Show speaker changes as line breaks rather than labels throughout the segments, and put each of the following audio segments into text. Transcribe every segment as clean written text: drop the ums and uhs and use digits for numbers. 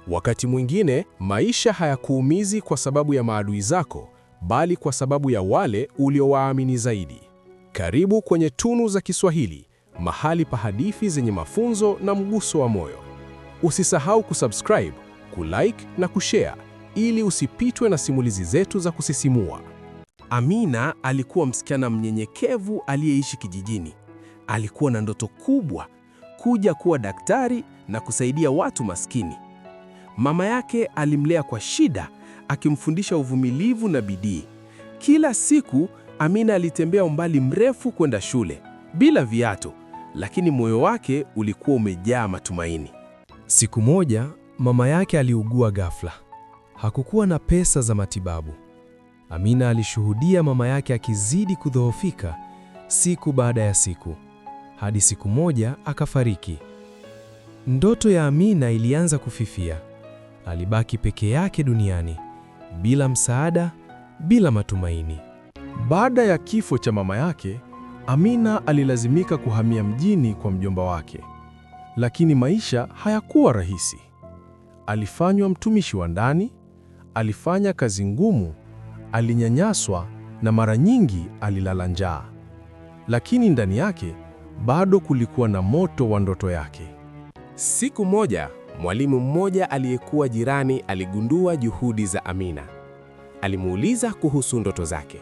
Wakati mwingine, maisha hayakuumizi kwa sababu ya maadui zako, bali kwa sababu ya wale uliowaamini zaidi. Karibu kwenye Tunu za Kiswahili, mahali pa hadithi zenye mafunzo na mguso wa moyo. Usisahau kusubscribe, kulike na kushare ili usipitwe na simulizi zetu za kusisimua. Amina alikuwa msichana mnyenyekevu aliyeishi kijijini. Alikuwa na ndoto kubwa, kuja kuwa daktari na kusaidia watu maskini. Mama yake alimlea kwa shida, akimfundisha uvumilivu na bidii. Kila siku Amina alitembea umbali mrefu kwenda shule, bila viatu, lakini moyo wake ulikuwa umejaa matumaini.
Siku moja, mama yake aliugua ghafla. Hakukuwa na pesa za matibabu. Amina alishuhudia mama yake akizidi kudhoofika siku baada ya siku, hadi siku moja akafariki. Ndoto ya Amina ilianza kufifia. Alibaki peke yake duniani, bila msaada, bila matumaini.
Baada ya kifo cha mama yake, Amina alilazimika kuhamia mjini kwa mjomba wake. Lakini maisha hayakuwa rahisi. Alifanywa mtumishi wa ndani, alifanya kazi ngumu, alinyanyaswa na mara nyingi alilala njaa. Lakini ndani yake bado kulikuwa na moto wa ndoto yake.
Siku moja, mwalimu mmoja aliyekuwa jirani aligundua juhudi za Amina. Alimuuliza kuhusu ndoto zake.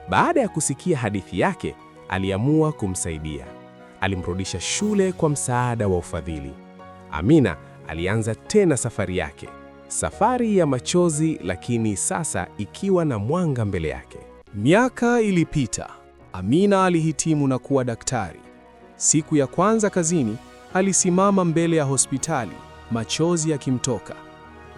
Baada ya kusikia hadithi yake, aliamua kumsaidia. Alimrudisha shule kwa msaada wa ufadhili. Amina alianza tena safari yake. Safari ya machozi, lakini sasa ikiwa na mwanga mbele yake.
Miaka ilipita. Amina alihitimu na kuwa daktari. Siku ya kwanza kazini, alisimama mbele ya hospitali, machozi yakimtoka.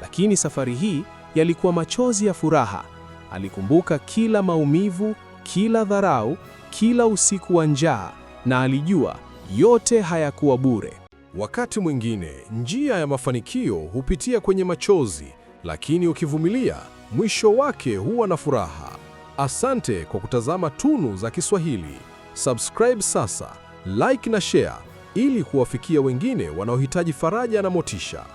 Lakini safari hii yalikuwa machozi ya furaha. Alikumbuka kila maumivu, kila dharau, kila usiku wa njaa, na alijua yote hayakuwa bure.
Wakati mwingine, njia ya mafanikio hupitia kwenye machozi, lakini ukivumilia, mwisho wake huwa na furaha. Asante kwa kutazama Tunu za Kiswahili. Subscribe sasa, like na share ili kuwafikia wengine wanaohitaji faraja na motisha.